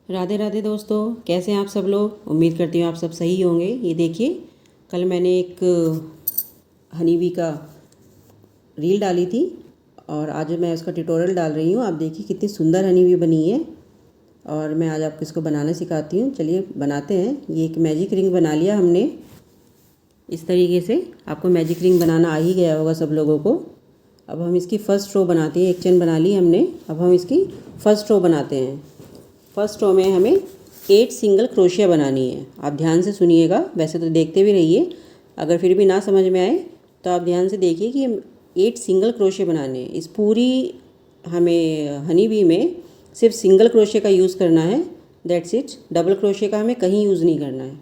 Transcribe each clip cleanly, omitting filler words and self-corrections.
राधे राधे दोस्तों, कैसे हैं आप सब लोग। उम्मीद करती हूँ आप सब सही होंगे। ये देखिए, कल मैंने एक हनी बी का रील डाली थी और आज मैं उसका ट्यूटोरियल डाल रही हूँ। आप देखिए कितनी सुंदर हनी बी बनी है और मैं आज आपको इसको बनाना सिखाती हूँ। चलिए बनाते हैं। ये एक मैजिक रिंग बना लिया हमने। इस तरीके से आपको मैजिक रिंग बनाना आ ही गया होगा सब लोगों को। अब हम इसकी फ़र्स्ट रो बनाते हैं। एक चेन बना ली हमने, अब हम इसकी फ़र्स्ट रो बनाते हैं। फर्स्ट रो में हमें 8 सिंगल क्रोशिया बनानी है। आप ध्यान से सुनिएगा, वैसे तो देखते भी रहिए। अगर फिर भी ना समझ में आए तो आप ध्यान से देखिए कि 8 सिंगल क्रोशिया बनाने हैं। इस पूरी हमें हनी बी में सिर्फ सिंगल क्रोशिया का यूज़ करना है, दैट्स इट। डबल क्रोशिया का हमें कहीं यूज़ नहीं करना है।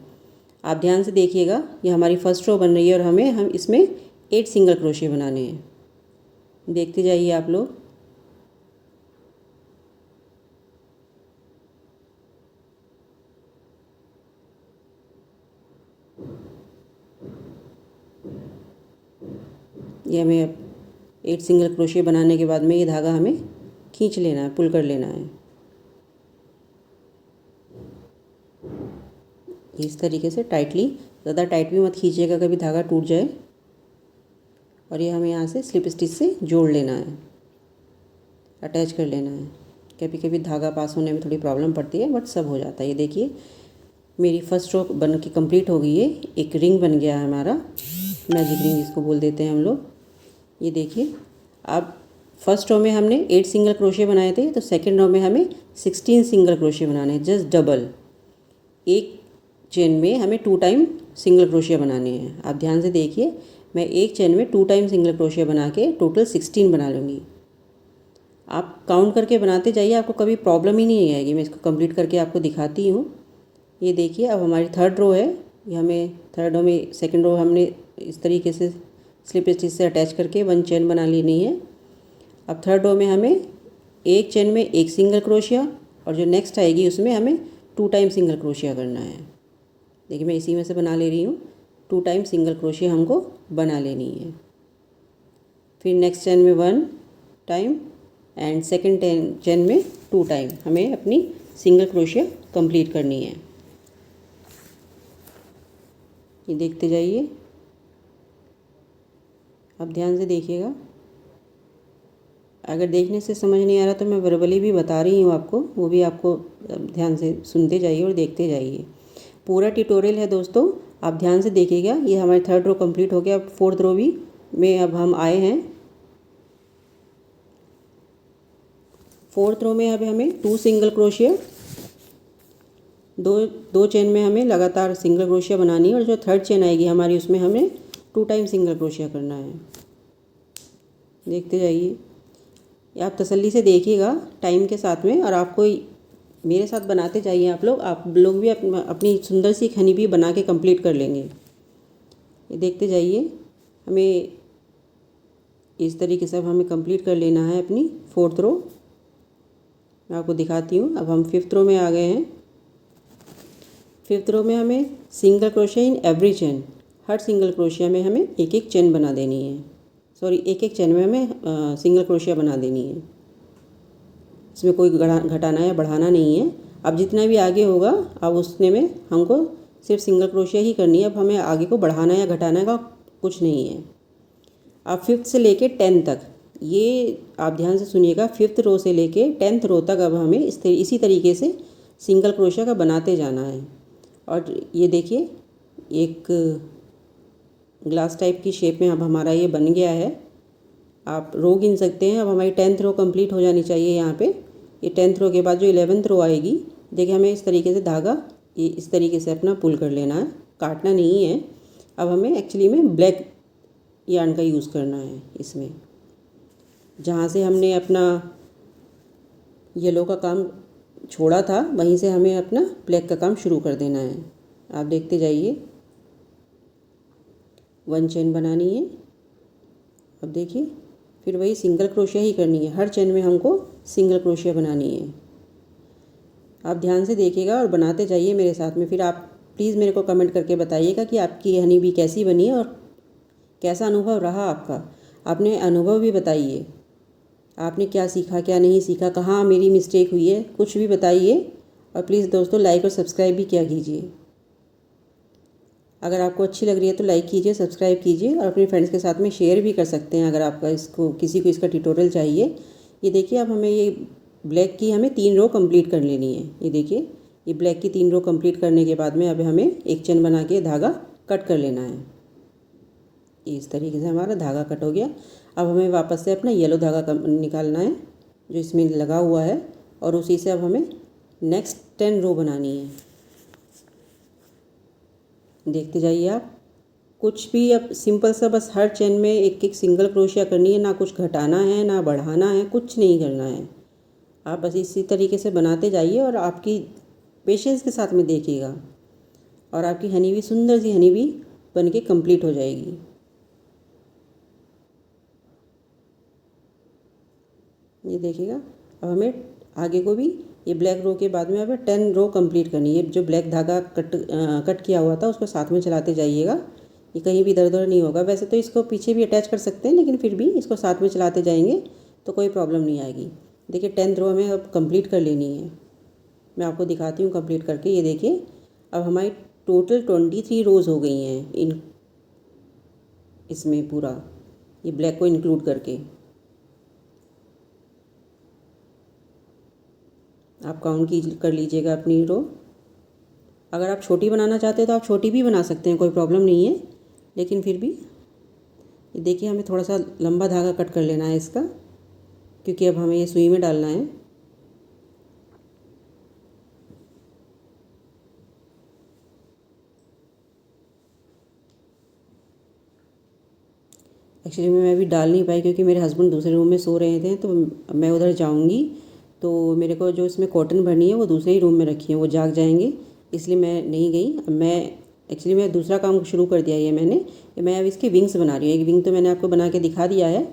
आप ध्यान से देखिएगा, ये हमारी फर्स्ट रो बन रही है और हम इसमें 8 सिंगल क्रोशिया बनाने हैं। देखते जाइए आप लोग। ये हमें 8 सिंगल क्रोशिया बनाने के बाद में ये धागा हमें खींच लेना है, पुल कर लेना है। इस तरीके से टाइटली, ज़्यादा टाइट भी मत खींचिएगा, कभी धागा टूट जाए। और ये हमें यहाँ से स्लिप स्टिच से जोड़ लेना है, अटैच कर लेना है। कभी कभी धागा पास होने में थोड़ी प्रॉब्लम पड़ती है, बट सब हो जाता है। ये देखिए मेरी फर्स्ट रो बन के कंप्लीट हो गई है। एक रिंग बन गया है हमारा, मैजिक रिंग इसको बोल देते हैं हम लोग। ये देखिए, अब फर्स्ट रो में हमने 8 सिंगल क्रोशिया बनाए थे, तो सेकंड रो में हमें 16 सिंगल क्रोशिया बनाने हैं, जस्ट डबल। एक चेन में हमें 2 टाइम सिंगल क्रोशिया बनाने हैं। आप ध्यान से देखिए, मैं एक चेन में 2 टाइम सिंगल क्रोशिया बना के टोटल 16 बना लूँगी। आप काउंट करके बनाते जाइए, आपको कभी प्रॉब्लम ही नहीं आएगी। मैं इसको कंप्लीट करके आपको दिखाती हूँ। ये देखिए, अब हमारी थर्ड रो है। ये हमें थर्ड रो में सेकंड रो हमने इस तरीके से स्लिप स्टिच से अटैच करके 1 चेन बना लेनी है। अब थर्ड रो में हमें एक चेन में 1 सिंगल क्रोशिया और जो नेक्स्ट आएगी उसमें हमें 2 टाइम सिंगल क्रोशिया करना है। देखिए मैं इसी में से बना ले रही हूँ। 2 टाइम सिंगल क्रोशिया हमको बना लेनी है। फिर नेक्स्ट चेन में 1 टाइम एंड सेकंड चेन में 2 टाइम हमें अपनी सिंगल क्रोशिया कंप्लीट करनी है। ये देखते जाइए, आप ध्यान से देखिएगा। अगर देखने से समझ नहीं आ रहा तो मैं वर्बली भी बता रही हूँ आपको, वो भी आपको ध्यान से सुनते जाइए और देखते जाइए। पूरा ट्यूटोरियल है दोस्तों, आप ध्यान से देखिएगा। ये हमारी थर्ड रो कंप्लीट हो गया। अब फोर्थ रो भी में अब हम आए हैं। फोर्थ रो में अब हमें 2 सिंगल क्रोशिया, दो चेन में हमें लगातार सिंगल क्रोशिया बनानी है और जो थर्ड चेन आएगी हमारी उसमें हमें 2 टाइम सिंगल क्रोशिया करना है। देखते जाइए, आप तसल्ली से देखिएगा टाइम के साथ में, और आपको मेरे साथ बनाते जाइए। आप लोग भी अपनी सुंदर सी हनी बी बना के कंप्लीट कर लेंगे। ये देखते जाइए, हमें इस तरीके से अब हमें कंप्लीट कर लेना है अपनी फोर्थ रो। मैं आपको दिखाती हूँ। अब हम फिफ्थ रो में आ गए हैं। फिफ्थ रो में हमें single crochet in every chain, her single crochet में हमें एक एक चेन बना देनी है। एक एक चेन में हमें सिंगल क्रोशिया बना देनी है। इसमें कोई घटाना या बढ़ाना नहीं है। अब जितना भी आगे होगा अब उसने में हमको सिर्फ सिंगल क्रोशिया ही करनी है। अब हमें आगे को बढ़ाना या घटाने का कुछ नहीं है। अब फिफ्थ से लेके 10 तक, ये आप ध्यान से सुनिएगा, फिफ्थ रो से लेके 10th रो तक अब हमें इसी तरीके से सिंगल क्रोशिया का बनाते जाना है। और ये देखिए, एक ग्लास टाइप की शेप में अब हमारा ये बन गया है। आप रो गिन सकते हैं। अब हमारी 10th रो कंप्लीट हो जानी चाहिए। यहाँ पे ये 10th रो के बाद जो 11th रो आएगी, देखिए हमें इस तरीके से धागा ये इस तरीके से अपना पुल कर लेना है, काटना नहीं है। अब हमें एक्चुअली में ब्लैक यार्न का यूज़ करना है इसमें। जहाँ से हमने अपना येलो का काम छोड़ा था वहीं से हमें अपना ब्लैक का काम शुरू कर देना है। आप देखते जाइए, 1 चेन बनानी है। अब देखिए, फिर वही सिंगल क्रोशिया ही करनी है। हर चेन में हमको सिंगल क्रोशिया बनानी है। आप ध्यान से देखिएगा और बनाते जाइए मेरे साथ में। फिर आप प्लीज़ मेरे को कमेंट करके बताइएगा कि आपकी हनी बी कैसी बनी है और कैसा अनुभव रहा आपका। आपने अनुभव भी बताइए, आपने क्या सीखा क्या नहीं सीखा, कहाँ मेरी मिस्टेक हुई है, कुछ भी बताइए। और प्लीज़ दोस्तों लाइक और सब्सक्राइब भी किया कीजिए। अगर आपको अच्छी लग रही है तो लाइक कीजिए, सब्सक्राइब कीजिए और अपने फ्रेंड्स के साथ में शेयर भी कर सकते हैं अगर आपका इसको किसी को इसका ट्यूटोरियल चाहिए। ये देखिए अब हमें ये ब्लैक की हमें 3 रो कंप्लीट कर लेनी है। ये देखिए ये ब्लैक की 3 रो कंप्लीट करने के बाद में अब हमें एक चेन बना के धागा कट कर लेना है। इस तरीके से हमारा धागा कट हो गया। अब हमें वापस से अपना येलो धागा निकालना है जो इसमें लगा हुआ है और उसी से अब हमें नेक्स्ट 10 रो बनानी है। देखते जाइए आप। कुछ भी अब सिंपल सा बस हर चेन में एक एक सिंगल क्रोशिया करनी है, ना कुछ घटाना है ना बढ़ाना है, कुछ नहीं करना है। आप बस इसी तरीके से बनाते जाइए और आपकी पेशेंस के साथ में देखिएगा और आपकी हनी भी सुंदर सी हनी भी बन के कम्प्लीट हो जाएगी। ये देखिएगा। अब हमें आगे को भी ये ब्लैक रो के बाद में अब 10 रो कंप्लीट करनी है। जो ब्लैक धागा कट किया हुआ था उसको साथ में चलाते जाइएगा। ये कहीं भी इधर उधर नहीं होगा। वैसे तो इसको पीछे भी अटैच कर सकते हैं लेकिन फिर भी इसको साथ में चलाते जाएंगे तो कोई प्रॉब्लम नहीं आएगी। देखिए 10th रो हमें अब कंप्लीट कर लेनी है। मैं आपको दिखाती हूँ कंप्लीट करके। ये देखिए अब हमारी टोटल 23 रोज़ हो गई हैं इसमें पूरा ये ब्लैक को इंक्लूड करके। आप काउंट कर लीजिएगा अपनी रो। अगर आप छोटी बनाना चाहते हैं तो आप छोटी भी बना सकते हैं, कोई प्रॉब्लम नहीं है। लेकिन फिर भी ये देखिए हमें थोड़ा सा लंबा धागा कट कर लेना है इसका, क्योंकि अब हमें ये सुई में डालना है। एक्चुअली मैं अभी डाल नहीं पाई क्योंकि मेरे हस्बैंड दूसरे रूम में सो रहे थे, तो मैं उधर जाऊंगी तो मेरे को जो इसमें कॉटन भरनी है वो दूसरे ही रूम में रखी है, वो जाग जाएंगे, इसलिए मैं नहीं गई। अब मैं दूसरा काम शुरू कर दिया है मैं अब इसके विंग्स बना रही हूँ। एक विंग तो मैंने आपको बना के दिखा दिया है,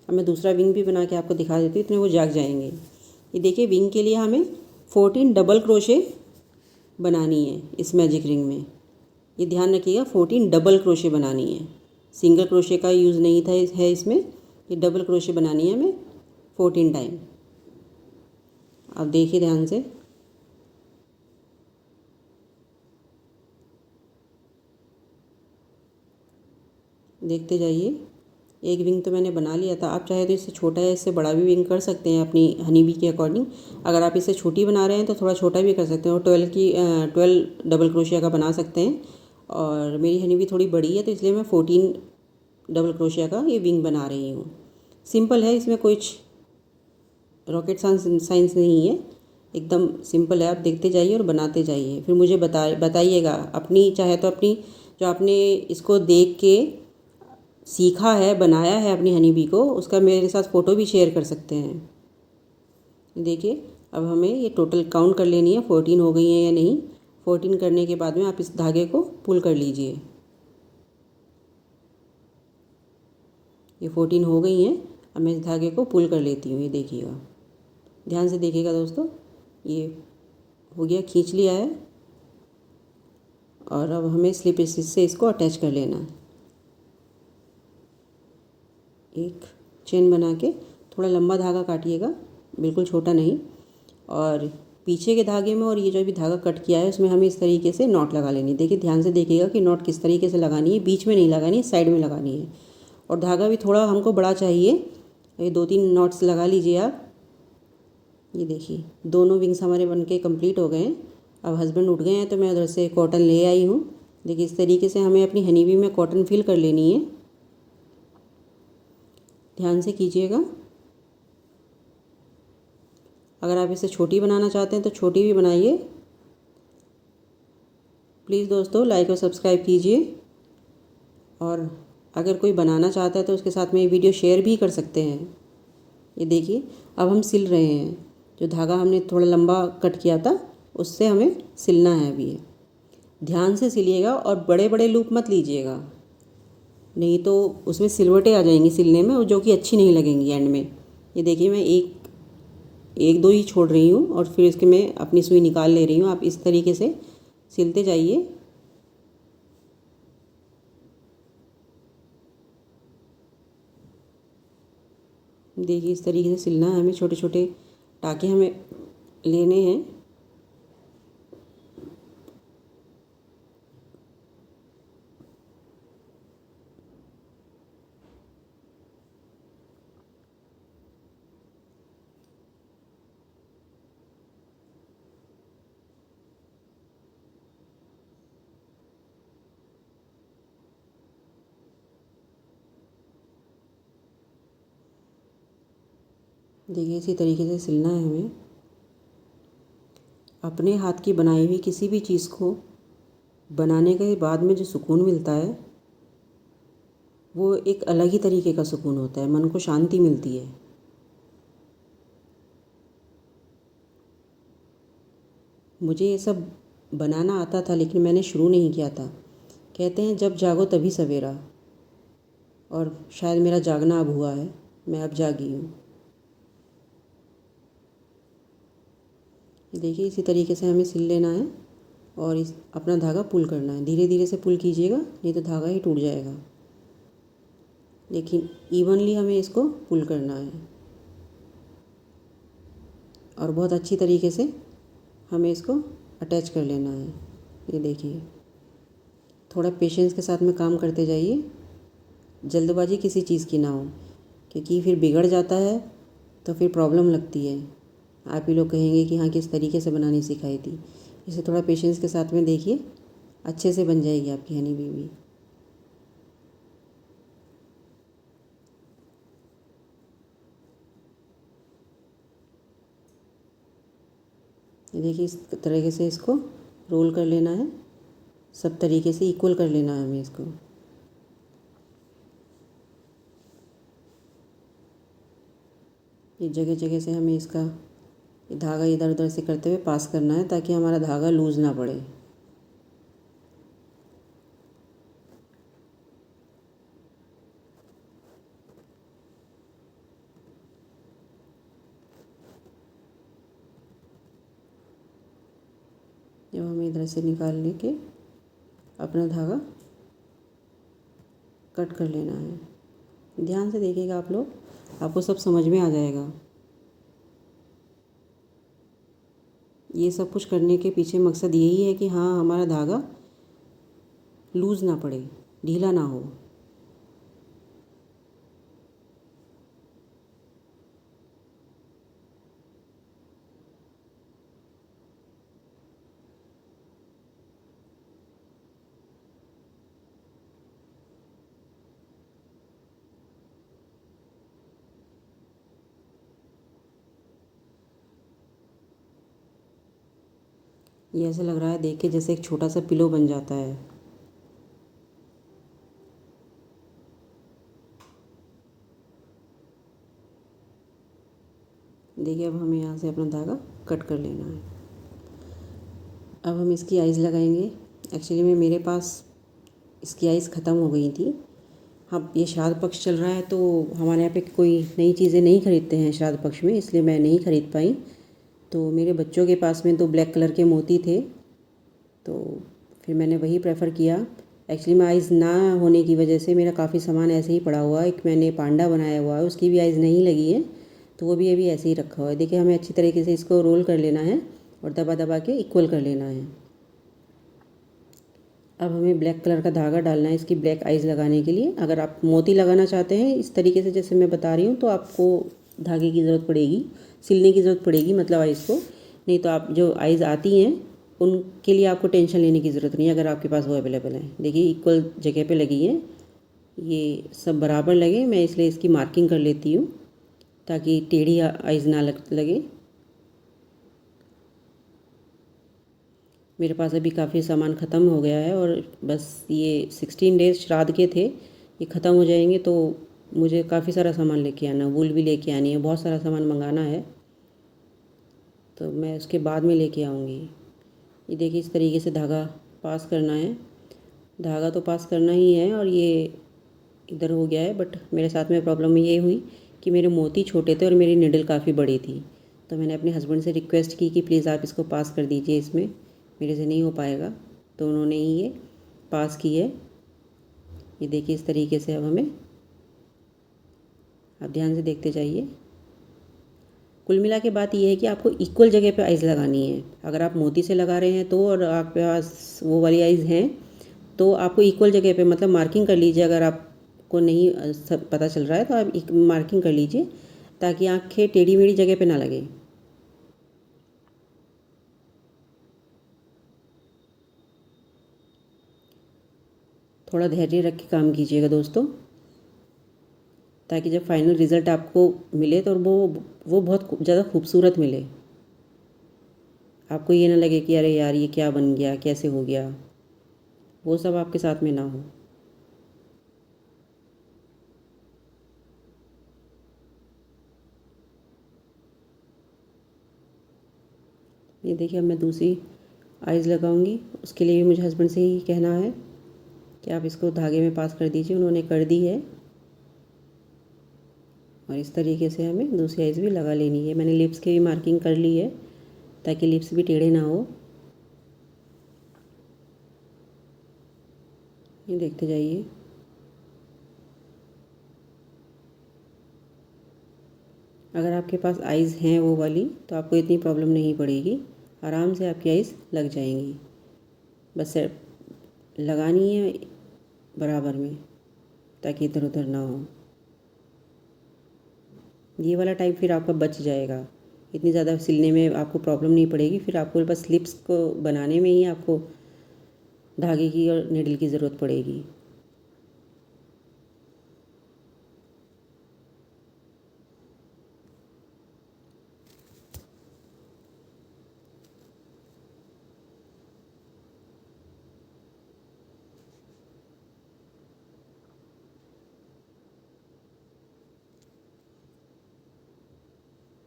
अब मैं दूसरा विंग भी बना के आपको दिखा देती हूँ, इतने वो जाग जाएंगे। ये देखिए विंग के लिए हमें 14 डबल क्रोशे बनानी है इस मैजिक रिंग में। ये ध्यान रखिएगा 14 डबल क्रोशे बनानी है, सिंगल क्रोशे का यूज़ नहीं था है इसमें। ये डबल क्रोशे बनानी है हमें 14 टाइम। आप देखिए ध्यान से। देखते जाइए। एक विंग तो मैंने बना लिया था। आप चाहे तो इससे छोटा या इससे बड़ा भी विंग कर सकते हैं अपनी हनी बी के अकॉर्डिंग। अगर आप इससे छोटी बना रहे हैं तो थोड़ा छोटा भी कर सकते हैं और 12 डबल क्रोशिया का बना सकते हैं। और मेरी हनी बी थोड़ी बड़ी है तो इसलिए मैं 14 डबल क्रोशिया का ये विंग बना रही हूँ। सिंपल है, इसमें कुछ रॉकेट साइंस नहीं है, एकदम सिंपल है। आप देखते जाइए और बनाते जाइए, फिर मुझे बताइएगा अपनी, चाहे तो अपनी जो आपने इसको देख के सीखा है, बनाया है अपनी हनी बी को, उसका मेरे साथ फ़ोटो भी शेयर कर सकते हैं। देखिए अब हमें ये टोटल काउंट कर लेनी है 14 हो गई हैं या नहीं। 14 करने के बाद में आप इस धागे को पुल कर लीजिए। ये 14 हो गई हैं। अब मैं इस धागे को पुल कर लेती हूँ। ये देखिएगा, ध्यान से देखिएगा दोस्तों। ये हो गया, खींच लिया है और अब हमें स्लिप स्टिच से इसको अटैच कर लेना है। एक चेन बना के थोड़ा लंबा धागा काटिएगा, बिल्कुल छोटा नहीं। और पीछे के धागे में और ये जो भी धागा कट किया है उसमें हमें इस तरीके से नॉट लगा लेनी है। देखिए ध्यान से देखिएगा कि नॉट किस तरीके से लगानी है, बीच में नहीं लगानी है, साइड में लगानी है। और धागा भी थोड़ा हमको बड़ा चाहिए। ये 2-3 नॉट्स लगा लीजिए आप। ये देखिए दोनों विंग्स हमारे बनके कंप्लीट हो गए हैं। अब हस्बैंड उठ गए हैं तो मैं उधर से कॉटन ले आई हूँ। देखिए इस तरीके से हमें अपनी हनी बी में कॉटन फिल कर लेनी है। ध्यान से कीजिएगा। अगर आप इसे छोटी बनाना चाहते हैं तो छोटी भी बनाइए। प्लीज़ दोस्तों लाइक और सब्सक्राइब कीजिए। और अगर कोई बनाना चाहता है तो उसके साथ में ये वीडियो शेयर भी कर सकते हैं। ये देखिए अब हम सिल रहे हैं। जो धागा हमने थोड़ा लंबा कट किया था उससे हमें सिलना है अभी। ध्यान से सिलिएगा और बड़े बड़े लूप मत लीजिएगा, नहीं तो उसमें सिलवटें आ जाएंगी सिलने में और जो कि अच्छी नहीं लगेंगी एंड में। ये देखिए मैं एक दो ही छोड़ रही हूँ और फिर इसके मैं अपनी सुई निकाल ले रही हूँ। आप इस तरीके से सिलते जाइए। देखिए इस तरीके से सिलना है हमें। छोटे छोटे टाके हमें लेने हैं। देखिए इसी तरीके से सिलना है हमें। अपने हाथ की बनाई हुई किसी भी चीज़ को बनाने के बाद में जो सुकून मिलता है वो एक अलग ही तरीके का सुकून होता है, मन को शांति मिलती है। मुझे ये सब बनाना आता था लेकिन मैंने शुरू नहीं किया था। कहते हैं जब जागो तभी सवेरा, और शायद मेरा जागना अब हुआ है, मैं अब जागी हूँ। देखिए इसी तरीके से हमें सिल लेना है और इस अपना धागा पुल करना है। धीरे धीरे से पुल कीजिएगा, नहीं तो धागा ही टूट जाएगा। लेकिन इवनली हमें इसको पुल करना है और बहुत अच्छी तरीके से हमें इसको अटैच कर लेना है। ये देखिए, थोड़ा पेशेंस के साथ में काम करते जाइए, जल्दबाजी किसी चीज़ की ना हो, क्योंकि फिर बिगड़ जाता है तो फिर प्रॉब्लम लगती है। आप ही लोग कहेंगे कि हाँ किस तरीके से बनानी सिखाई थी। इसे थोड़ा पेशेंस के साथ में देखिए, अच्छे से बन जाएगी आपकी हनी बेबी। ये देखिए इस तरीके से इसको रोल कर लेना है, सब तरीके से इक्वल कर लेना है हमें इसको। ये जगह जगह से हमें इसका धागा इधर उधर से करते हुए पास करना है ताकि हमारा धागा लूज़ ना पड़े। जब हमें इधर से निकालने के अपना धागा कट कर लेना है। ध्यान से देखिएगा आप लोग, आपको सब समझ में आ जाएगा। ये सब कुछ करने के पीछे मकसद यही है कि हाँ हमारा धागा लूज़ ना पड़े, ढीला ना हो। ये ऐसे लग रहा है देख के जैसे एक छोटा सा पिलो बन जाता है। देखिए अब हमें यहाँ से अपना धागा कट कर लेना है। अब हम इसकी आइज़ लगाएंगे। एक्चुअली में मेरे पास इसकी आइज़ ख़त्म हो गई थी। हाँ ये श्राद्ध पक्ष चल रहा है तो हमारे यहाँ पे कोई नई चीज़ें नहीं खरीदते हैं श्राद्ध पक्ष में, इसलिए मैं नहीं ख़रीद पाई। तो मेरे बच्चों के पास में तो ब्लैक कलर के मोती थे, तो फिर मैंने वही प्रेफर किया। एक्चुअली में आइज़ ना होने की वजह से मेरा काफ़ी सामान ऐसे ही पड़ा हुआ है। एक मैंने पांडा बनाया हुआ है, उसकी भी आइज़ नहीं लगी है, तो वो भी अभी ऐसे ही रखा हुआ है। देखिए हमें अच्छी तरीके से इसको रोल कर लेना है और दबा दबा के इक्वल कर लेना है। अब हमें ब्लैक कलर का धागा डालना है इसकी ब्लैक आइज़ लगाने के लिए। अगर आप मोती लगाना चाहते हैं इस तरीके से जैसे मैं बता रही हूँ तो आपको धागे की ज़रूरत पड़ेगी, सिलने की ज़रूरत पड़ेगी मतलब आइज़ को। नहीं तो आप जो आइज़ आती हैं उनके लिए आपको टेंशन लेने की ज़रूरत नहीं है अगर आपके पास वो अवेलेबल है। देखिए इक्वल जगह पे लगी है, ये सब बराबर लगे, मैं इसलिए इसकी मार्किंग कर लेती हूँ ताकि टेढ़ी आइज़ ना लगे। मेरे पास अभी काफ़ी सामान ख़त्म हो गया है और बस ये 16 डेज़ श्राद्ध के थे, ये ख़त्म हो जाएंगे तो मुझे काफ़ी सारा सामान लेके आना, वूल भी लेके आनी है, बहुत सारा सामान मंगाना है, तो मैं उसके बाद में लेके आऊँगी। ये देखिए इस तरीके से धागा पास करना है, धागा तो पास करना ही है। और ये इधर हो गया है, बट मेरे साथ में प्रॉब्लम ये हुई कि मेरे मोती छोटे थे और मेरी निडल काफ़ी बड़ी थी, तो मैंने अपने हस्बैंड से रिक्वेस्ट की कि प्लीज़ आप इसको पास कर दीजिए, इसमें मेरे से नहीं हो पाएगा, तो उन्होंने ही ये पास की है। ये देखिए इस तरीके से अब हमें, आप ध्यान से देखते जाइए। कुल मिला के बात ये है कि आपको इक्वल जगह पे आइज़ लगानी है। अगर आप मोती से लगा रहे हैं तो, और आपके पास वो वाली आइज़ हैं तो आपको इक्वल जगह पे मतलब मार्किंग कर लीजिए। अगर आपको नहीं सब पता चल रहा है तो आप एक मार्किंग कर लीजिए ताकि आँखें टेढ़ी मेढ़ी जगह पे ना लगे। थोड़ा धैर्य रख के काम कीजिएगा दोस्तों, ताकि जब फाइनल रिज़ल्ट आपको मिले तो वो बहुत ज़्यादा खूबसूरत मिले। आपको ये ना लगे कि अरे यार ये क्या बन गया, कैसे हो गया, वो सब आपके साथ में ना हो। ये देखिए अब मैं दूसरी आइज़ लगाऊंगी। उसके लिए भी मुझे हस्बैंड से ही कहना है कि आप इसको धागे में पास कर दीजिए। उन्होंने कर दी है और इस तरीके से हमें दूसरी आइज़ भी लगा लेनी है। मैंने लिप्स की भी मार्किंग कर ली है ताकि लिप्स भी टेढ़े ना हो। ये देखते जाइए। अगर आपके पास आइज़ हैं वो वाली तो आपको इतनी प्रॉब्लम नहीं पड़ेगी, आराम से आपकी आइज़ लग जाएंगी। बस लगानी है बराबर में ताकि इधर उधर ना हो। ये वाला टाइप फिर आपका बच जाएगा, इतनी ज़्यादा सिलने में आपको प्रॉब्लम नहीं पड़ेगी। फिर आपको बस लिप्स को बनाने में ही आपको धागे की और नीडल की ज़रूरत पड़ेगी।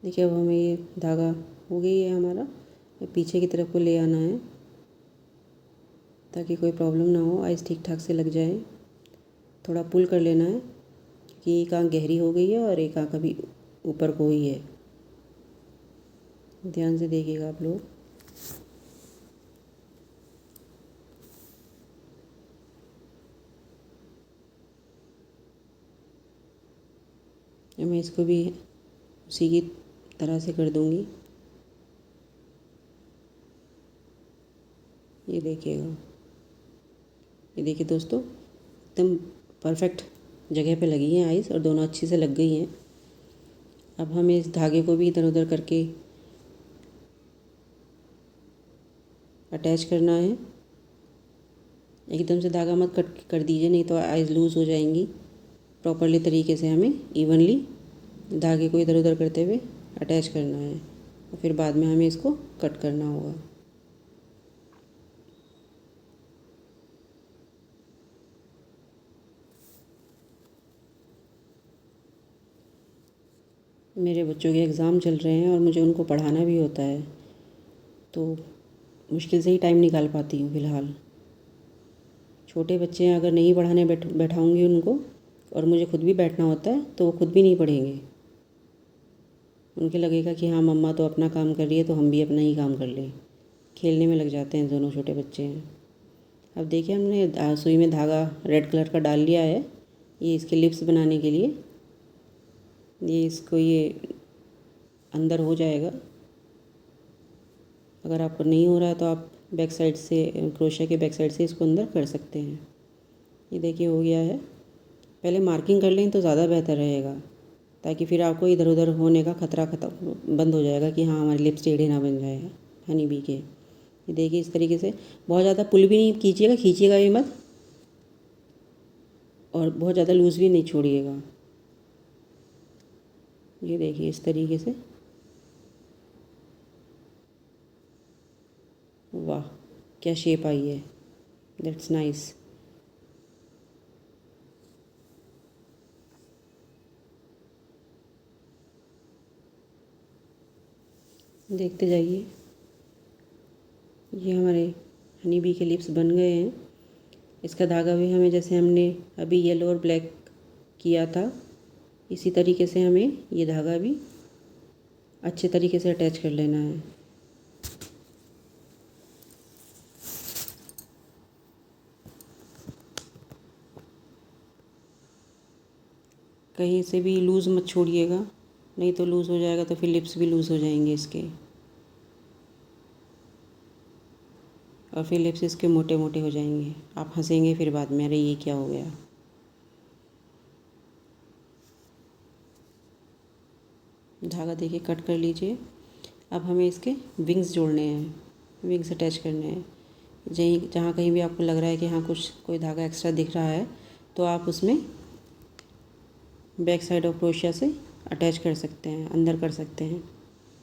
देखिए अब हमें ये धागा हो गई है हमारा, पीछे की तरफ को ले आना है ताकि कोई प्रॉब्लम ना हो, आइस ठीक ठाक से लग जाए। थोड़ा पुल कर लेना है क्योंकि एक आँख गहरी हो गई है और एक आँख अभी ऊपर को ही है। ध्यान से देखिएगा आप लोग। मैं इसको भी उसी की तरह से कर दूंगी। ये देखिएगा, ये देखिए दोस्तों, एकदम परफेक्ट जगह पे लगी हैं आइस और दोनों अच्छी से लग गई हैं। अब हमें इस धागे को भी इधर उधर करके अटैच करना है। एकदम से धागा मत कट कर दीजिए, नहीं तो आइस लूज़ हो जाएंगी। प्रॉपरली तरीके से हमें इवनली धागे को इधर उधर करते हुए अटैच करना है और फिर बाद में हमें इसको कट करना होगा। मेरे बच्चों के एग्ज़ाम चल रहे हैं और मुझे उनको पढ़ाना भी होता है, तो मुश्किल से ही टाइम निकाल पाती हूँ फ़िलहाल। छोटे बच्चे हैं, अगर नहीं पढ़ाने बैठाऊँगी उनको और मुझे खुद भी बैठना होता है तो वो खुद भी नहीं पढ़ेंगे। उनके लगेगा कि हाँ मम्मा तो अपना काम कर रही है तो हम भी अपना ही काम कर लें। खेलने में लग जाते हैं, दोनों छोटे बच्चे हैं। अब देखिए हमने सुई में धागा रेड कलर का डाल लिया है, ये इसके लिप्स बनाने के लिए। ये इसको ये अंदर हो जाएगा। अगर आपको नहीं हो रहा है तो आप बैक साइड से, क्रोशिया के बैक साइड से इसको अंदर कर सकते हैं। ये देखिए हो गया है। पहले मार्किंग कर लें तो ज़्यादा बेहतर रहेगा, ताकि फिर आपको इधर उधर होने का खतरा बंद हो जाएगा कि हाँ हमारे लिप्स टेढ़े ना बन जाए हनी बी के। ये देखिए इस तरीके से, बहुत ज़्यादा पुल भी नहीं कीजिएगा, खींचिएगा भी मत और बहुत ज़्यादा लूज़ भी नहीं छोड़िएगा। ये देखिए इस तरीके से, वाह क्या शेप आई है, दैट्स नाइस। देखते जाइए, ये हमारे हनी बी के लिप्स बन गए हैं। इसका धागा भी हमें, जैसे हमने अभी येलो और ब्लैक किया था, इसी तरीके से हमें ये धागा भी अच्छे तरीके से अटैच कर लेना है। कहीं से भी लूज़ मत छोड़िएगा, नहीं तो लूज़ हो जाएगा तो फिर लिप्स भी लूज़ हो जाएंगे इसके, और फिर लिप्स इसके मोटे मोटे हो जाएंगे। आप हंसेंगे फिर बाद में, अरे ये क्या हो गया। धागा देखिए कट कर लीजिए। अब हमें इसके विंग्स जोड़ने हैं, विंग्स अटैच करने हैं। जहाँ कहीं भी आपको लग रहा है कि हाँ कोई धागा एक्स्ट्रा दिख रहा है तो आप उसमें बैक साइड ऑफ क्रोशिया से अटैच कर सकते हैं, अंदर कर सकते हैं।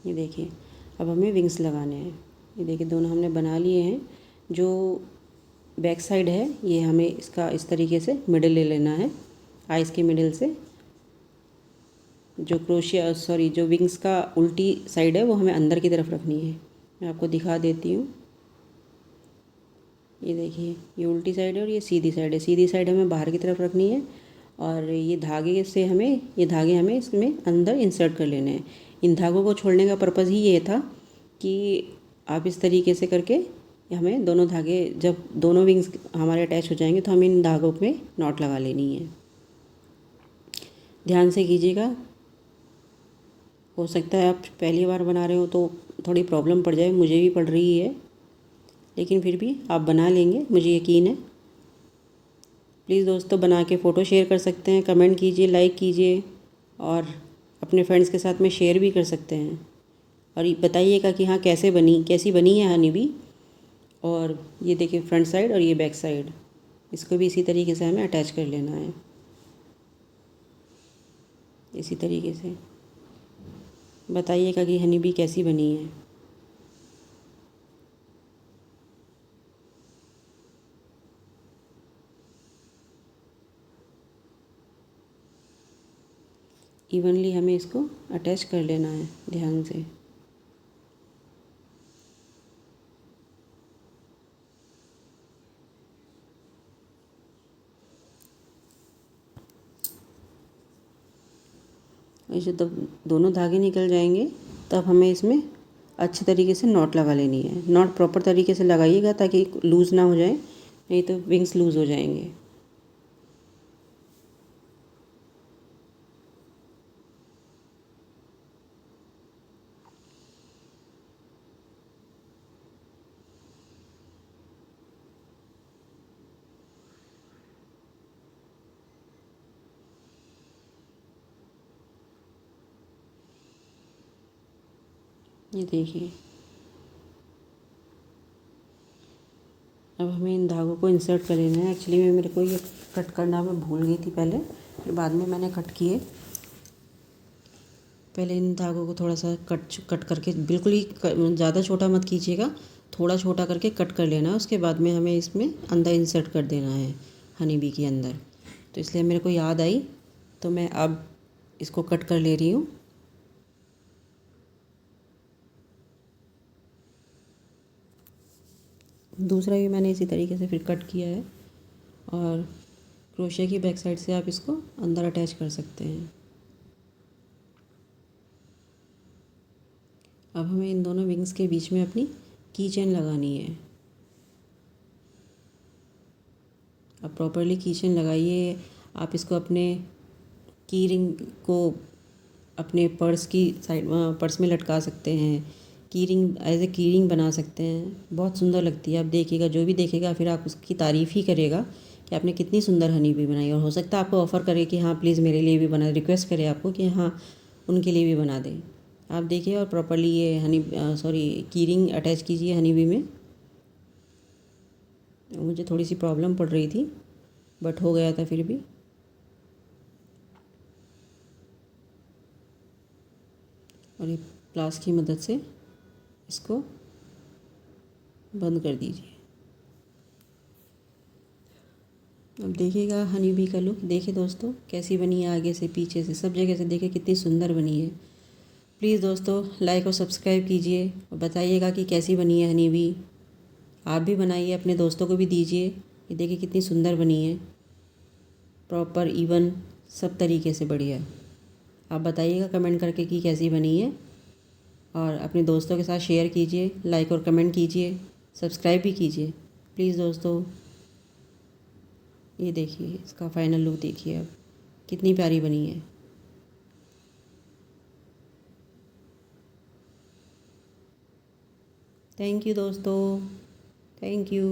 ये देखिए, अब हमें विंग्स लगाने हैं। ये देखिए दोनों हमने बना लिए हैं। जो बैक साइड है ये हमें इसका इस तरीके से मिडिल ले लेना है, आइस के मिडिल से। जो क्रोशिया जो विंग्स का उल्टी साइड है वो हमें अंदर की तरफ रखनी है। मैं आपको दिखा देती हूँ। ये देखिए, ये उल्टी साइड है और ये सीधी साइड है। सीधी साइड हमें बाहर की तरफ रखनी है और ये धागे हमें इसमें अंदर इंसर्ट कर लेने हैं। इन धागों को छोड़ने का पर्पज़ ही ये था कि आप इस तरीके से करके हमें दोनों धागे, जब दोनों विंग्स हमारे अटैच हो जाएंगे तो हमें इन धागों में नॉट लगा लेनी है। ध्यान से कीजिएगा। हो सकता है आप पहली बार बना रहे हो तो थोड़ी प्रॉब्लम पड़ जाए, मुझे भी पड़ रही है, लेकिन फिर भी आप बना लेंगे, मुझे यकीन है। प्लीज़ दोस्तों, बना के फ़ोटो शेयर कर सकते हैं, कमेंट कीजिए, लाइक कीजिए और अपने फ्रेंड्स के साथ में शेयर भी कर सकते हैं। और ये बताइएगा कि हाँ कैसी बनी है हनी बी। और ये देखिए फ्रंट साइड और ये बैक साइड, इसको भी इसी तरीके से हमें अटैच कर लेना है। इसी तरीके से बताइएगा कि हनी बी कैसी बनी है। इवनली हमें इसको अटैच कर लेना है ध्यान से। और जब दोनों धागे निकल जाएंगे तब हमें इसमें अच्छे तरीके से नॉट लगा लेनी है। नॉट प्रॉपर तरीके से लगाइएगा ताकि लूज़ ना हो जाए, नहीं तो विंग्स लूज़ हो जाएंगे। ये देखिए, अब हमें इन धागों को इंसर्ट कर लेना है। एक्चुअली मेरे को ये कट करना मैं भूल गई थी पहले, फिर बाद में मैंने कट किए। पहले इन धागों को थोड़ा सा कट करके, बिल्कुल ही ज़्यादा छोटा मत कीजिएगा, थोड़ा छोटा करके कट कर लेना है। उसके बाद में हमें इसमें अंदर इंसर्ट कर देना है हनी बी के अंदर। तो इसलिए मेरे को याद आई तो मैं अब इसको कट कर ले रही हूँ। दूसरा भी मैंने इसी तरीके से फिर कट किया है और क्रोशिया की बैक साइड से आप इसको अंदर अटैच कर सकते हैं। अब हमें इन दोनों विंग्स के बीच में अपनी की चेन लगानी है। अब प्रॉपरली की चेन लगाइए। आप इसको अपने की रिंग को अपने पर्स की साइड पर्स में लटका सकते हैं। की रिंग एज ए की रिंग बना सकते हैं, बहुत सुंदर लगती है। आप देखिएगा, जो भी देखेगा फिर आप उसकी तारीफ़ ही करेगा कि आपने कितनी सुंदर हनी बी बनाई। और हो सकता है आपको ऑफ़र करे कि हाँ प्लीज़ मेरे लिए भी बना, रिक्वेस्ट करे आपको कि हाँ उनके लिए भी बना दें। आप देखिए और प्रॉपरली ये की रिंग अटैच कीजिए हनी बी में। मुझे थोड़ी सी प्रॉब्लम पड़ रही थी बट हो गया था फिर भी। और ये प्लास की मदद से इसको बंद कर दीजिए। अब देखिएगा हनी बी का लुक, देखिए दोस्तों कैसी बनी है, आगे से पीछे से सब जगह से देखिए कितनी सुंदर बनी है। प्लीज़ दोस्तों लाइक और सब्सक्राइब कीजिए और बताइएगा कि कैसी बनी है हनी बी। आप भी बनाइए, अपने दोस्तों को भी दीजिए। ये देखिए कितनी सुंदर बनी है, प्रॉपर इवन सब तरीके से बढ़िया। आप बताइएगा कमेंट करके कि कैसी बनी है और अपने दोस्तों के साथ शेयर कीजिए, लाइक और कमेंट कीजिए, सब्सक्राइब भी कीजिए प्लीज़ दोस्तों। ये देखिए इसका फाइनल लुक देखिए अब कितनी प्यारी बनी है। थैंक यू दोस्तों, थैंक यू।